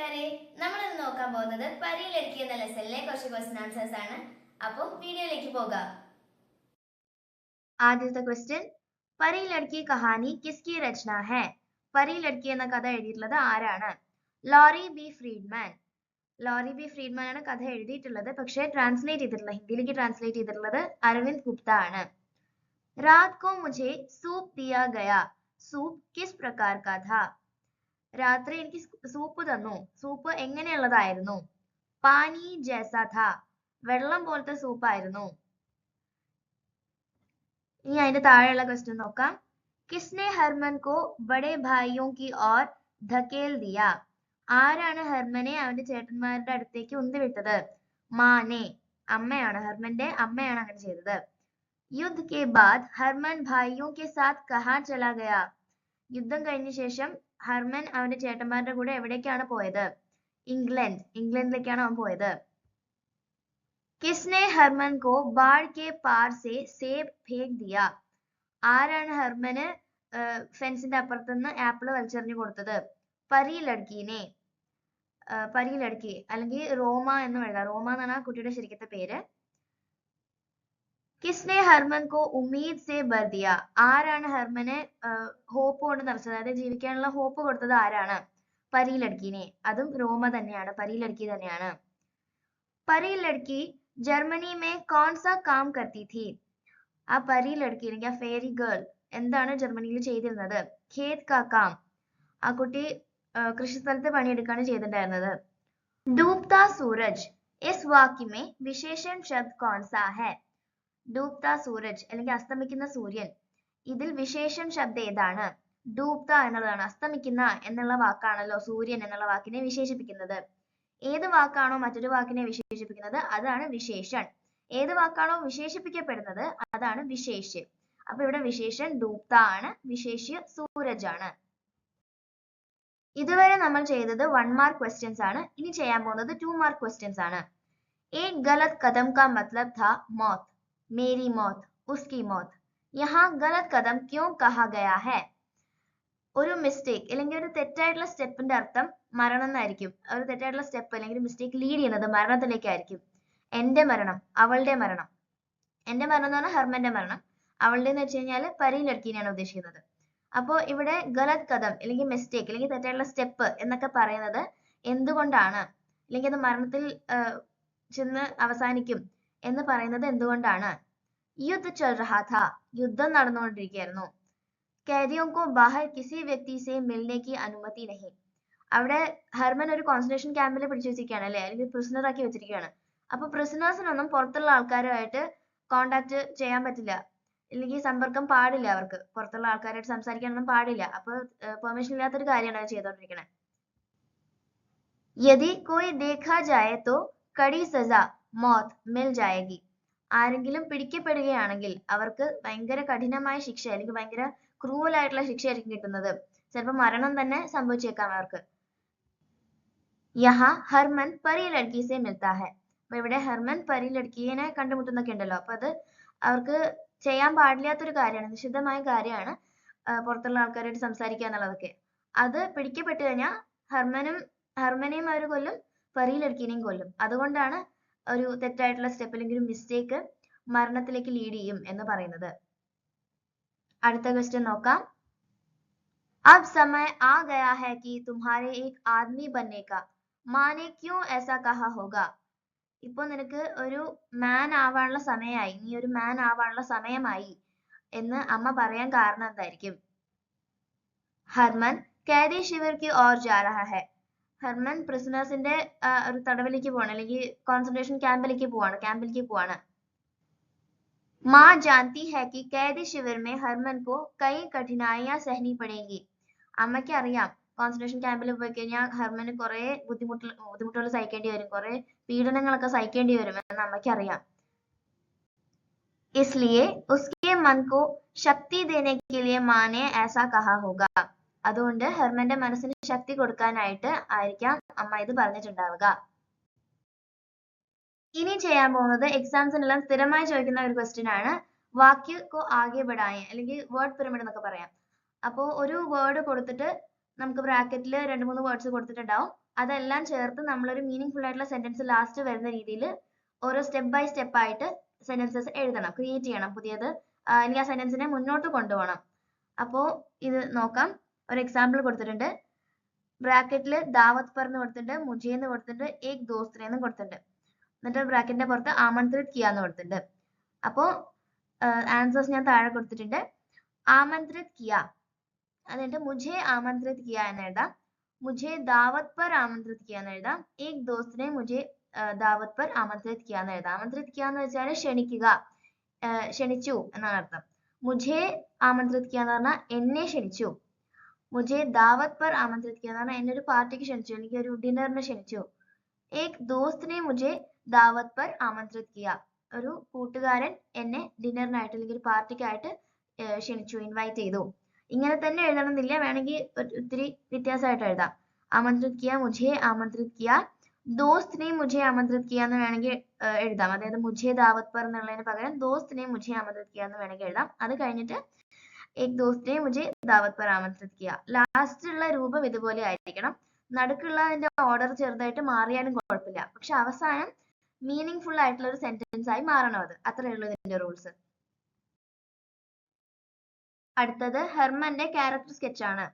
കൂട്ടുകാരെ, നമ്മൾ ഇന്ന് നോക്കാൻ പോകുന്നത് പരി ലഡ്കി എന്ന ലെസണിലെ കുറച്ച് ക്വസ്റ്റ്യൻ ആൻസേഴ്സ് ആണ്. അപ്പോൾ വീഡിയോയിലേക്ക് പോകാം. ആദ്യത്തെ ക്വസ്റ്റ്യൻ, പരി ലഡ്കി കഹാനി കിസ്കി രചന ഹെ? പരി ലഡ്കി എന്ന കഥ എഴുതിയിട്ടുള്ളത് ആരാണ്? Lorry B Friedman. Lorry B Friedman ആണ് കഥ എഴുതിയിട്ടുള്ളത്. പക്ഷേ ട്രാൻസ്ലേറ്റ് ചെയ്തിട്ടുള്ളത്, ഹിന്ദിയിലേക്ക് ട്രാൻസ്ലേറ്റ് ചെയ്തിട്ടുള്ളത് അരവിന്ദ് ഗുപ്ത ആണ്. रात को मुझे सूप दिया गया, सूप किस प्रकार का था? രാത്രി എനിക്ക് സൂപ്പ് തന്നു. സൂപ്പ് എങ്ങനെയുള്ളതായിരുന്നു? പാനി ജൈസാ था, വെള്ളം പോലത്തെ സൂപ്പ് ആയിരുന്നു. ഇനി അതിന്റെ താഴെയുള്ള ക്വസ്റ്റ്യൻ നോക്കാം. കിസ്നെ ഹർമൻ കോ ബഡേ ഭായിയോं की ओर धकेल दिया? ആരാണ് ഹർമനെ അവന്റെ ചേട്ടന്മാരുടെ അടുത്തേക്ക് ഉന്തിവിട്ടത്? മാനെ, അമ്മയാണ്. ഹർമന്റെ അമ്മയാണ് അങ്ങനെ ചെയ്തത്. युद्ध के बाद हरमन भाइयों के साथ कहाँ चला गया? യുദ്ധം കഴിഞ്ഞ ശേഷം ഹർമൻ അവന്റെ ചേട്ടന്മാരുടെ കൂടെ എവിടേക്കാണ് പോയത്? ഇംഗ്ലണ്ടിലേക്കാണ് അവൻ പോയത്. കിസ്നെ ഹർമൻ കോ ബാढ़ के पार से सेब फेंक दिया? ആരാണ് ഹർമന് ഫെൻസിന്റെ അപ്പുറത്തുനിന്ന് ആപ്പിൾ വലിച്ചെറിഞ്ഞു കൊടുത്തത്? പരി ലഡ്കീനെ. പരി ലഡ്കി അല്ലെങ്കിൽ റോമ എന്ന് എഴുതാം. റോമ എന്നാണ് ആ കുട്ടിയുടെ ശരിക്കത്തെ പേര്. കിസ്നെ ഹർമൻ കോ ഉമ്മീദ് സെ ഭർ ദിയ? ആരാണ് ഹർമനെ ഹോപ്പ് കൊണ്ട് നിറച്ചത്? അതായത് ജീവിക്കാനുള്ള ഹോപ്പ് കൊടുത്തത് ആരാണ്? പരി ലഡ്കീനെ. അതും റോമ തന്നെയാണ്, പരി ലഡ്കി തന്നെയാണ്. പരി ലഡ്കി ജർമ്മനി മേ കോൺ സാ കാം കർത്തി थी? ആ പരി ലഡ്കി അല്ലെങ്കിൽ ആ ഫെയറി ഗേൾ എന്താണ് ജർമ്മനിയിൽ ചെയ്തിരുന്നത്? ഖേത് കാ കാം. ആ കുട്ടി കൃഷിസ്ഥലത്ത് പണിയെടുക്കാണ് ചെയ്തിട്ടുണ്ടായിരുന്നത്. ഡൂബ്താ സൂരജ് ഇസ് വാക്യ മേ വിശേഷൺ ശബ്ദ് കോൺ സാ ഹൈ? ഡൂബ്താ സൂരജ് അല്ലെങ്കിൽ അസ്തമിക്കുന്ന സൂര്യൻ, ഇതിൽ വിശേഷൻ ശബ്ദം ഏതാണ്? ഡൂബ്ത എന്നുള്ളതാണ്. അസ്തമിക്കുന്ന എന്നുള്ള വാക്കാണല്ലോ സൂര്യൻ എന്നുള്ള വാക്കിനെ വിശേഷിപ്പിക്കുന്നത്. ഏത് വാക്കാണോ മറ്റൊരു വാക്കിനെ വിശേഷിപ്പിക്കുന്നത് അതാണ് വിശേഷൺ. ഏത് വാക്കാണോ വിശേഷിപ്പിക്കപ്പെടുന്നത് അതാണ് വിശേഷ്യ. അപ്പൊ ഇവിടെ വിശേഷൻ ഡൂബ്ത ആണ്, വിശേഷ്യ സൂരജ് ആണ്. ഇതുവരെ നമ്മൾ ചെയ്തത് 1 മാർക്ക് ക്വസ്റ്റ്യൻസ് ആണ്. ഇനി ചെയ്യാൻ പോകുന്നത് 2 മാർക്ക് ക്വസ്റ്റ്യൻസ് ആണ്. एक गलत कदम का मतलब था मौत, मेरी मौत, उसकी मौत. यहाँ गलत कदम क्यों कहा गया है? ഒരു മിസ്റ്റേക്ക് അല്ലെങ്കിൽ ഒരു തെറ്റായിട്ടുള്ള സ്റ്റെപ്പിന്റെ അർത്ഥം മരണം എന്നായിരിക്കും. ഒരു തെറ്റായിട്ടുള്ള സ്റ്റെപ്പ് അല്ലെങ്കിൽ മിസ്റ്റേക്ക് ലീഡ് ചെയ്യുന്നത് മരണത്തിലേക്കായിരിക്കും. എന്റെ മരണം, അവളുടെ മരണം. എന്റെ മരണം എന്ന് പറഞ്ഞാൽ ഹർമന്റെ മരണം. അവളുടെ എന്ന് വെച്ച് കഴിഞ്ഞാൽ പരി ലഡ്കീനെയാണ് ഉദ്ദേശിക്കുന്നത്. അപ്പോൾ ഇവിടെ ഗലത് കദം അല്ലെങ്കിൽ മിസ്റ്റേക്ക് അല്ലെങ്കിൽ തെറ്റായിട്ടുള്ള സ്റ്റെപ്പ് എന്നൊക്കെ പറയുന്നത് എന്തുകൊണ്ടാണ്, അല്ലെങ്കിൽ അത് മരണത്തിൽ ചെന്ന് അവസാനിക്കും എന്ന് പറയുന്നത് എന്തുകൊണ്ടാണ്? യുദ്ധ ചൽ രഹാ ഥാ, യുദ്ധം നടന്നുകൊണ്ടിരിക്കുകയായിരുന്നു. कैदियों को बाहर किसी व्यक्ति से मिलने की अनुमति नहीं. അവിടെ ഹർമൻ ഒരു കോൺസെൻട്രേഷൻ ക്യാമ്പിൽ പിടിച്ചു വെച്ചിരിക്കുകയാണ് അല്ലെ, അല്ലെങ്കിൽ പ്രിസണർ ആക്കി വെച്ചിരിക്കുകയാണ്. അപ്പൊ പ്രിസണേഴ്സിനൊന്നും പുറത്തുള്ള ആൾക്കാരുമായിട്ട് കോണ്ടാക്ട് ചെയ്യാൻ പറ്റില്ല, അല്ലെങ്കിൽ സമ്പർക്കം പാടില്ല. അവർക്ക് പുറത്തുള്ള ആൾക്കാരായിട്ട് സംസാരിക്കാനൊന്നും പാടില്ല. അപ്പൊ പെർമിഷൻ ഇല്ലാത്തൊരു കാര്യമാണ് അത് ചെയ്തോണ്ടിരിക്കണേ. യദി കോയി ദേഖാ ജായെ തോ കടി സസ മൗത്ത് മിൽ ജായേഗി. ആരെങ്കിലും പിടിക്കപ്പെടുകയാണെങ്കിൽ അവർക്ക് ഭയങ്കര കഠിനമായ ശിക്ഷ അല്ലെങ്കിൽ ഭയങ്കര ക്രൂവൽ ആയിട്ടുള്ള ശിക്ഷയായിരിക്കും കിട്ടുന്നത്. ചിലപ്പോൾ മരണം തന്നെ സംഭവിച്ചേക്കാം അവർക്ക്. യഹാ ഹർമൻ പരി ലഡ്കി സെ മിൽത്താ ഹൈ. അപ്പൊ ഇവിടെ ഹർമൻ പരി ലഡ്കിയെ കണ്ടുമുട്ടുന്നൊക്കെ ഉണ്ടല്ലോ. അപ്പൊ അത് അവർക്ക് ചെയ്യാൻ പാടില്ലാത്തൊരു കാര്യമാണ്, നിഷിദ്ധമായ കാര്യമാണ് പുറത്തുള്ള ആൾക്കാരായിട്ട് സംസാരിക്കുക എന്നുള്ളതൊക്കെ. അത് പിടിക്കപ്പെട്ടു കഴിഞ്ഞാൽ ഹർമനെയും അവർ കൊല്ലും, പരി ലഡ്കിനെയും കൊല്ലും. അതുകൊണ്ടാണ് ഒരു തെറ്റായിട്ടുള്ള സ്റ്റെപ്പ് അല്ലെങ്കിൽ ഒരു മിസ്റ്റേക്ക് മരണത്തിലേക്ക് ലീഡ് ചെയ്യും എന്ന് പറയുന്നത്. അടുത്ത ക്വസ്റ്റ്യൻ നോക്കാം. अब समय आ गया है कि तुम्हारे एक आदमी बनने का, माँ ने क्यों ऐसा कहा होगा? ഇപ്പൊ നിനക്ക് ഒരു മാൻ ആവാനുള്ള സമയമായി, നീ ഒരു മാൻ ആവാനുള്ള സമയമായി എന്ന് അമ്മ പറയാൻ കാരണം എന്തായിരിക്കും? ഹർമൻ कैदी शिविर की ओर जा रहा है. ഹർമൻ പ്രിസണേഴ്സിന്റെ ഒരു തടവിലേക്ക് പോവാണ്, അല്ലെങ്കിൽ കോൺസെൻട്രേഷൻ ക്യാമ്പിലേക്ക് പോവാണ്. माँ जानती है कि कैदी शिविर में हरमन को कई कठिनाइयां सहनी पड़ेगी. അമ്മയ്ക്ക് അറിയാം കോൺസെൻട്രേഷൻ ക്യാമ്പിൽ പോയി കഴിഞ്ഞാൽ ഹർമന് കുറെ ബുദ്ധിമുട്ടുകൾ സഹിക്കേണ്ടി വരും, കുറെ പീഡനങ്ങളൊക്കെ സഹിക്കേണ്ടി വരും എന്ന് അമ്മയ്ക്ക് അറിയാം. इसलिए उसके मन को शक्ति देने के लिए माँ ने ऐसा कहा होगा. അതുകൊണ്ട് ഹർമന്റെ മനസ്സിന് ശക്തി കൊടുക്കാനായിട്ട് ആയിരിക്കാം അമ്മ ഇത് പറഞ്ഞിട്ടുണ്ടാവുക. ഇനി ചെയ്യാൻ പോകുന്നത് എക്സാംസിനെല്ലാം സ്ഥിരമായി ചോദിക്കുന്ന ഒരു ക്വസ്റ്റ്യൻ ആണ്. വാക്യ കോ ആകെ ബഡായെ അല്ലെങ്കിൽ വേർഡ് പിരമിഡ് എന്നൊക്കെ പറയാം. അപ്പോൾ ഒരു വേർഡ് കൊടുത്തിട്ട് നമുക്ക് ബ്രാക്കറ്റിൽ 2-3 വേർഡ്സ് കൊടുത്തിട്ടുണ്ടാവും. അതെല്ലാം ചേർത്ത് നമ്മളൊരു മീനിങ് ഫുൾ ആയിട്ടുള്ള സെന്റൻസ് ലാസ്റ്റ് വരുന്ന രീതിയിൽ ഓരോ സ്റ്റെപ്പ് ബൈ സ്റ്റെപ്പ് ആയിട്ട് സെന്റൻസസ് എഴുതണം, ക്രിയേറ്റ് ചെയ്യണം പുതിയത്. അല്ലെങ്കിൽ ആ സെന്റൻസിനെ മുന്നോട്ട് കൊണ്ടുപോകണം. അപ്പോൾ ഇത് നോക്കാം. ഒരു എക്സാമ്പിൾ കൊടുത്തിട്ടുണ്ട്. ബ്രാക്കറ്റിൽ ദാവത് പർ എന്ന് കൊടുത്തിട്ടുണ്ട്, മുജെ എന്ന് കൊടുത്തിട്ടുണ്ട്, ഏക് ദോസ്തിനെ എന്ന് കൊടുത്തിട്ടുണ്ട്. എന്നിട്ട് ബ്രാക്കറ്റിന്റെ പുറത്ത് ആമന്ത്രിത് കിയ എന്ന് കൊടുത്തിട്ടുണ്ട്. അപ്പോൾ ആൻസേഴ്സ് ഞാൻ താഴെ കൊടുത്തിട്ടുണ്ട്. ആമന്ത്രിത് കിയ, എന്നിട്ട് മുझे ആമന്ത്രിത് കിയ എന്ന് എഴുതാം. മുझे ദാവത് പർ ആമന്ത്രിത് കിയ എന്ന് എഴുതാം. ഏക് ദോസ്തിനെ മുझे ദാവത് പർ ആമന്ത്രിത് കിയ എന്ന് എഴുതാം. ആമന്ത്രിത് കിയ എന്ന് വെച്ചാൽ ക്ഷണിക്കുക, ക്ഷണിച്ചു എന്നാണ് അർത്ഥം. മുझे ആമന്ത്രിത് കിയ എന്ന് പറഞ്ഞാൽ എന്നെ ക്ഷണിച്ചു. മുझे ദാവത് പർ ആമന്ത്രിത് കിയ എന്ന് പറഞ്ഞാൽ എന്നെ ഒരു പാർട്ടിക്ക് ക്ഷണിച്ചു, എനിക്ക് ഒരു ഡിന്നറിന് ക്ഷണിച്ചു. ഏക് ദോസ്തിനെ മുझे ദാവത് പർ ആമന്ത്രിത് കിയ, ഒരു കൂട്ടുകാരൻ എന്നെ ഡിന്നറിനായിട്ട് അല്ലെങ്കിൽ ഒരു പാർട്ടിക്കായിട്ട് ക്ഷണിച്ചു, ഇൻവൈറ്റ് ചെയ്തു. ഇങ്ങനെ തന്നെ എഴുതണമെന്നില്ല, വേണമെങ്കിൽ ഒത്തിരി വ്യത്യാസമായിട്ട് എഴുതാം. ആമന്ത്രിത് കിയ, മുझे ആമന്ത്രിത് കിയ, ദോസ്തിനെ മുझे ആമന്ത്രിത് കിയ എന്ന് വേണമെങ്കിൽ എഴുതാം. അതായത് മുझे ദാവത് പർ എന്നുള്ളതിന് പകരം ദോസ്തിനെ മുझे ആമന്ത്രിത് കിയ എന്ന് വേണമെങ്കിൽ എഴുതാം. അത് കഴിഞ്ഞിട്ട് ഏക് ദോസ്തിനെ മുझे ദാവത് പർ ആമന്ത്രിത് കിയ. ലാസ്റ്റ് ഉള്ള രൂപം ഇതുപോലെ ആയിരിക്കണം. നടുക്കുള്ളതിന്റെ ഓർഡർ ചെറുതായിട്ട് മാറിയാലും കുഴപ്പമില്ല, പക്ഷെ അവസാനം മീനിങ് ഫുൾ ആയിട്ടുള്ള ഒരു സെന്റൻസ് ആയി മാറണം. അത് അത്രയേ ഉള്ളൂ ഇതിന്റെ റൂൾസ്. അടുത്തത് ഹെർമന്റെ ക്യാരക്ടർ സ്കെച്ച് ആണ്.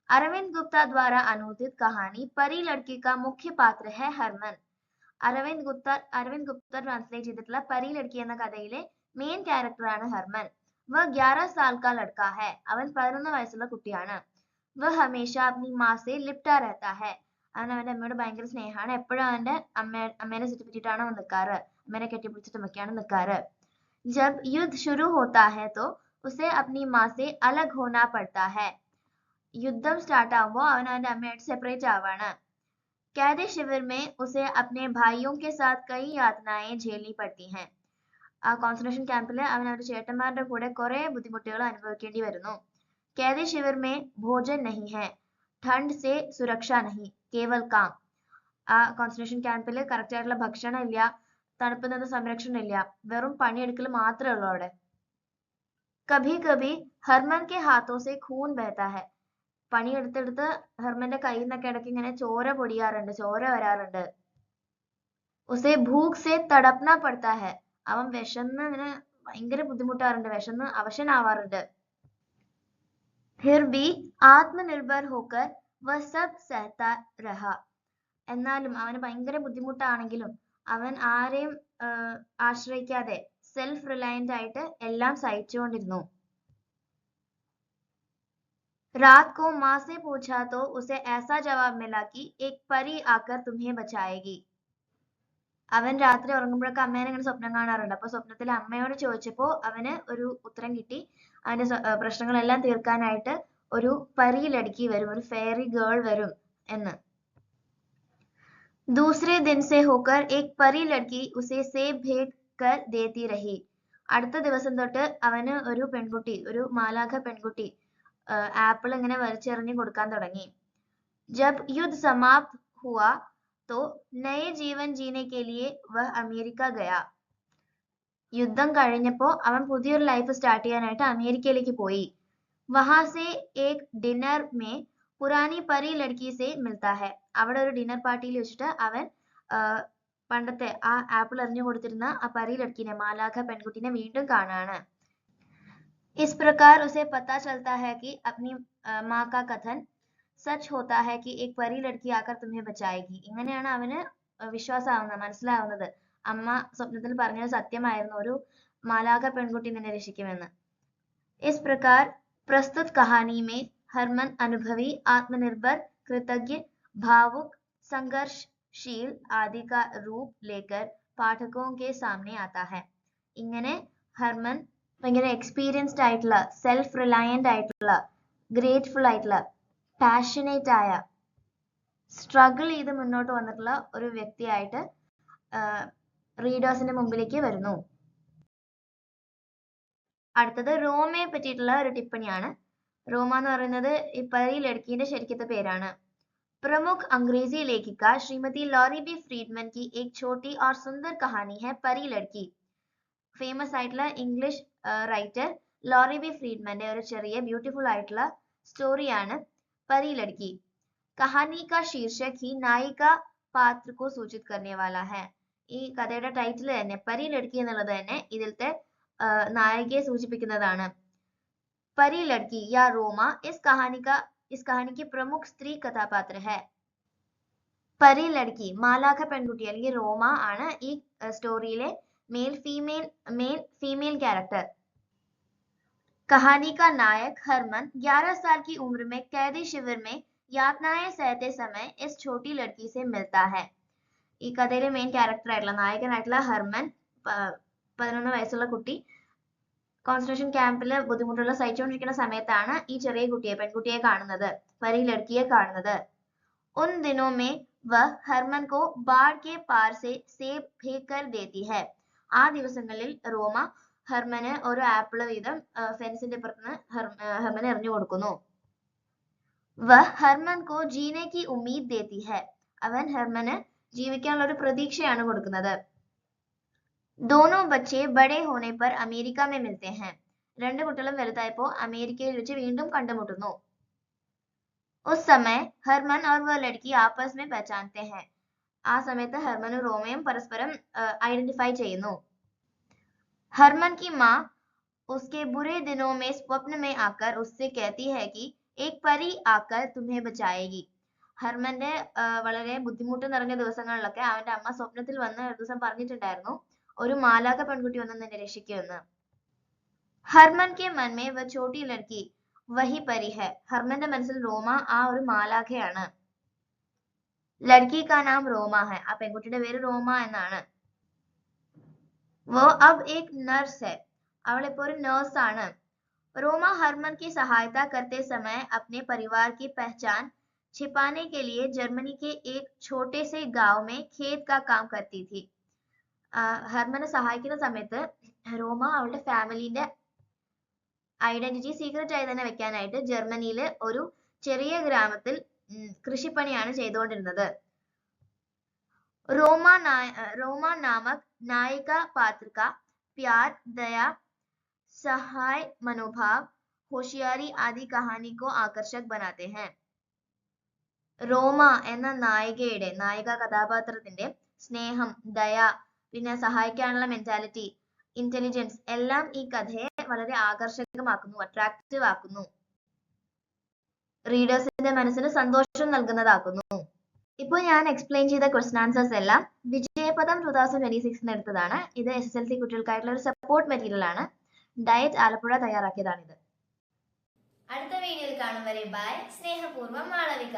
അരവിന്ദ് ഗുപ്ത ദ്വാര അനുദിത് കഹാനി പരി ലഡ്കി കാ മുഖ്യ പാത്ര ഹെ ഹെർമൻ. അരവിന്ദ് ഗുപ്ത ട്രാൻസ്ലേറ്റ് ചെയ്തിട്ടുള്ള പരി ലഡ്കി എന്ന കഥയിലെ മെയിൻ ക്യാരക്ടർ ആണ് ഹെർമൻ. വ 11 സാൽ കാ ലഡ്കാ ഹെ, അവൻ 11 വയസ്സുള്ള കുട്ടിയാണ്. വ ഹമേഷ അപ്നി മാ സെ ലിപ്റ്റാ രഹതാ ഹെ, അവൻ അവന്റെ അമ്മയോട് ഭയങ്കര സ്നേഹമാണ്. എപ്പോഴും അവന്റെ അമ്മേനെ ചുറ്റിപ്പറ്റിയിട്ടാണ് അവൻ നിൽക്കാറ്, അമ്മേനെ കെട്ടിപ്പിടിച്ചിട്ടുമൊക്കെയാണ് നിൽക്കാറ്. ജബ് യുദ്ധ ശുരു ഹോത്താ ഹെ തോ ഉസെ അപ്നി മാ സെ അലഗ് ഹോനാ പഡ്താ ഹെ, യുദ്ധം സ്റ്റാർട്ട് ആവുമ്പോൾ അവൻ അവന്റെ അമ്മയായിട്ട് സെപ്പറേറ്റ് ആവാണ്. कैदी शिविर में उसे अपने भाइयों के साथ कई यातनाएं झेलनी पड़ती हैं. ആ കോൺസെൻട്രേഷൻ ക്യാമ്പിൽ അവൻ അവന്റെ ചേട്ടന്മാരുടെ കൂടെ കുറെ ബുദ്ധിമുട്ടുകൾ അനുഭവിക്കേണ്ടി വരുന്നു. कैदी शिविर में भोजन नहीं है, ठंड से सुरक्षा नहीं, केवल काम. ആ കോൺസെൻട്രേഷൻ ക്യാമ്പിൽ കറക്റ്റ് ആയിട്ടുള്ള ഭക്ഷണം ഇല്ല, തണുപ്പിൽ നിന്ന് സംരക്ഷണം ഇല്ല, വെറും പണിയെടുക്കൽ മാത്രമേ ഉള്ളൂ അവിടെ. कभी कभी हरमन के हाथों से खून बहता है, പണിയെടുത്തെടുത്ത് ഹെർമന്റെ കയ്യിൽ നിന്നൊക്കെ ഇടയ്ക്ക് ഇങ്ങനെ ചോര പൊടിയാറുണ്ട്, ചോര വരാറുണ്ട്. ഉസേ ഭൂഖ് സേ തടപ്ന പഡ്താ ഹെ, അവൻ വിശന്ന് ഇങ്ങനെ ഭയങ്കര ബുദ്ധിമുട്ടാറുണ്ട്, വിശന്ന് അവശനാവാറുണ്ട്. ഫിർ ഭി ആത്മനിർഭർ ഹോക്കർ വ സബ് സഹതാ രഹാ, എന്നാലും അവന് ഭയങ്കര ബുദ്ധിമുട്ടാണെങ്കിലും അവൻ ആരെയും ആശ്രയിക്കാതെ സെൽഫ് റിലയന്റ് ആയിട്ട് എല്ലാം സഹിച്ചുകൊണ്ടിരുന്നു. रात को माँ से पूछा तो उसे ऐसा जवाब मिला कि एक परी आकर तुम्हें बचाएगी. അവൻ രാത്രി ഉറങ്ങുമ്പോഴൊക്കെ അമ്മേനെ ഇങ്ങനെ സ്വപ്നം കാണാറുണ്ട്. അപ്പൊ സ്വപ്നത്തിൽ അമ്മയോട് ചോദിച്ചപ്പോ അവന് ഒരു ഉത്തരം കിട്ടി, അവന്റെ പ്രശ്നങ്ങളെല്ലാം തീർക്കാനായിട്ട് ഒരു പരി ലഡ്കി വരും, ഒരു ഫെയറി ഗേൾ വരും എന്ന്. दूसरे दिन से होकर एक परी लड़की उसे सेब भेंट कर देती रही. അടുത്ത ദിവസം തൊട്ട് അവന് ഒരു പെൺകുട്ടി, ഒരു മാലാഖ പെൺകുട്ടി ആപ്പിൾ ഇങ്ങനെ വലിച്ചെറിഞ്ഞു കൊടുക്കാൻ തുടങ്ങി. ജബ് യുദ്ധ സമാപ്ത് ഹുവാ तो नए जीवन जीने के लिए वह अमेरिका गया. യുദ്ധം കഴിഞ്ഞപ്പോ അവൻ പുതിയൊരു ലൈഫ് സ്റ്റാർട്ട് ചെയ്യാനായിട്ട് അമേരിക്കയിലേക്ക് പോയി. वहां से एक डिनर में पुरानी परी लड़की से मिलता है. അവിടെ ഒരു ഡിന്നർ പാർട്ടിയിൽ വെച്ചിട്ട് അവൻ പണ്ടത്തെ ആ ആപ്പിൾ എറിഞ്ഞു കൊടുത്തിരുന്ന ആ പരി ലഡ്കിനെ, മാലാഖ പെൺകുട്ടിനെ വീണ്ടും കാണാണ്. इस प्रकार उसे पता चलता है कि अपनी माँ का कथन सच होता है कि एक परी लड़की आकर तुम्हें बचाएगी. ഇങ്ങനെയാണ് അവന് വിശ്വാസമാവുന്നത്, മനസ്സിലാവുന്നത് അമ്മ സ്വപ്നത്തിൽ പറഞ്ഞത് സത്യമായിരുന്നു, ഒരു മാലാഖ പെൺകുട്ടി നിന്നെ രക്ഷിക്കുമെന്ന്. इस प्रकार प्रस्तुत कहानी में हरमन अनुभवी, आत्मनिर्भर, कृतज्ञ, भावुक, संघर्षशील आदि का रूप लेकर पाठकों के सामने आता है. ഇങ്ങനെ ഹർമൻ ഭയങ്കര എക്സ്പീരിയൻസ്ഡ് ആയിട്ടുള്ള, സെൽഫ് റിലയന്റ് ആയിട്ടുള്ള, ഗ്രേറ്റ്ഫുൾ ആയിട്ടുള്ള, പാഷനേറ്റ് ആയ, സ്ട്രഗിൾ ചെയ്ത് മുന്നോട്ട് വന്നിട്ടുള്ള ഒരു വ്യക്തിയായിട്ട് റീഡേഴ്സിന്റെ മുമ്പിലേക്ക് വരുന്നു. അടുത്തത് റോമയെ പറ്റിയിട്ടുള്ള ഒരു ടിപ്പണിയാണ്. റോമ എന്ന് പറയുന്നത് ഈ പരി ലഡ്കിന്റെ ശരിക്കത്തെ പേരാണ്. प्रमुख अंग्रेजी लेखिका श्रीमती लॉरी बी फ्रीडमैन की एक छोटी और सुंदर कहानी है परी लड़की. ഫേമസ് ആയിട്ടുള്ള ഇംഗ്ലീഷ് റൈറ്റർ ലോറി ബി ഫ്രീഡ്മാന്റെ ഒരു ചെറിയ ബ്യൂട്ടിഫുൾ ആയിട്ടുള്ള സ്റ്റോറിയാണ് परी लड़की कहानी का शीर्षक ही नायिका पात्र को सूचित करने वाला है. ഈ കഥയുടെ ടൈറ്റിൽ തന്നെ പരി ലഡ്കി എന്നുള്ളത് തന്നെ ഇതിലത്തെ നായികയെ സൂചിപ്പിക്കുന്നതാണ്. परी लड़की या रोमा इस कहानी की प्रमुख स्त्री कथापात्र है. പരി ലഡ്കി മാലാഖ പെൺകുട്ടി അല്ലെങ്കിൽ റോമ ആണ് ഈ സ്റ്റോറിയിലെ मेल फीमेल कैरेक्टर. कहानी का नायक हरमन 11 साल की उम्र में कैदी शिविर में यातनाएं सहते समय इस छोटी लड़की से मिलता है. ഈ കഥയിലെ മെയിൻ ക്യാരക്ടർ ആയിട്ടുള്ള നായകനായിട്ടുള്ള ഹർമൻ 11 വയസ്സുള്ള കുട്ടി കോൺസെൻട്രേഷൻ ക്യാമ്പിൽ ബുദ്ധിമുട്ടുള്ള സഹിച്ചുകൊണ്ടിരിക്കുന്ന സമയത്താണ് ഈ ചെറിയ പെൺകുട്ടിയെ കാണുന്നത്, പരി ലഡ്കിയെ കാണുന്നത്. उन दिनों में वह हरमन को बाढ़ के पार से सेब फेंक कर देती है. ആ ദിവസങ്ങളിൽ റോമ ഹർമന് ഒരു ആപ്പിൾ വീതം ഫെൻസിന്റെ പുറത്തുനിന്ന് ഹർമന് എറിഞ്ഞു കൊടുക്കുന്നു. वह हरमन को जीने की उम्मीद देती है. അവൻ ഹർമന് ജീവിക്കാനുള്ള ഒരു പ്രതീക്ഷയാണ് കൊടുക്കുന്നത്. दोनों बच्चे बड़े होने पर अमेरिका में मिलते हैं. രണ്ട് കുട്ടികളും വലുതായപ്പോൾ അമേരിക്കയിൽ വെച്ച് വീണ്ടും കണ്ടുമുട്ടുന്നു. उस समय हरमन और वह लड़की आपस में पहचानते हैं. ആ സമയത്ത് ഹർമനും റോമയും പരസ്പരം ഐഡന്റിഫൈ ചെയ്യുന്നു. हरमन की माँ उसके बुरे दिनों में स्वप्न में आकर उससे कहती है कि एक परी आकर तुम्हें बचाएगी. ഹർമന്റെ വളരെ ബുദ്ധിമുട്ട് നിറഞ്ഞ ദിവസങ്ങളിലൊക്കെ അവന്റെ അമ്മ സ്വപ്നത്തിൽ വന്ന് ഒരു ദിവസം പറഞ്ഞിട്ടുണ്ടായിരുന്നു, ഒരു മാലാഖ പെൺകുട്ടി വന്ന് നിന്നെ രക്ഷിക്കുമെന്ന്. ഹർമൻ के मन में वह छोटी लड़की वही परी है. ഹർമന്റെ മനസ്സിൽ റോമ ആ ഒരു മാലാഖയാണ്. लड़की का नाम रोमा है. ആ പെൺകുട്ടിയുടെ പേര് റോമ എന്നാണ്. वो अब एक नर्स है. അവൾ ഇപ്പോൾ ഒരു നഴ്സ് ആണ്. रोमा हरमन की सहायता करते समय अपने परिवार की पहचान छिपाने के लिए जर्मनी के एक छोटे से गांव में खेत का काम करती थी. ഹർമനെ സഹായിക്കുന്ന സമയത്ത് റോമ അവളുടെ ഫാമിലിന്റെ ഐഡന്റിറ്റി സീക്രട്ട് ആയി തന്നെ വെക്കാനായിട്ട് ജർമ്മനിയിലെ ഒരു ചെറിയ ഗ്രാമത്തിൽ കൃഷിപ്പണിയാണ് ചെയ്തുകൊണ്ടിരുന്നത്. रोमा नामक नायिका पात्र का प्यार, दया, सहाय मनोभाव, होशियारी आदि कहानी को आकर्षक बनाते हैं. റോമ എന്ന നായിക കഥാപാത്രത്തിന്റെ സ്നേഹം, ദയ, പിന്നെ സഹായിക്കാനുള്ള മെന്റാലിറ്റി, ഇന്റലിജൻസ് എല്ലാം ഈ കഥയെ വളരെ ആകർഷകമാക്കുന്നു, അട്രാക്റ്റീവ് ആക്കുന്നു, റീഡേഴ്സിന്റെ മനസ്സിന് സന്തോഷം നൽകുന്നതാക്കുന്നു. ഇപ്പോൾ ഞാൻ എക്സ്പ്ലെയിൻ ചെയ്ത ക്വസ്റ്റ്യൻ ആൻസേഴ്സ് എല്ലാം വിജയപദം 2026 എടുത്തതാണ്. ഇത് SSLC കുട്ടികൾക്കായിട്ടുള്ള ഒരു സപ്പോർട്ട് മെറ്റീരിയൽ ആണ്. ഡയറ്റ് ആലപ്പുഴ തയ്യാറാക്കിയതാണിത്. അടുത്ത വീഡിയോയിൽ കാണും വരെ ബൈ. സ്നേഹപൂർവ്വം മാളവിക.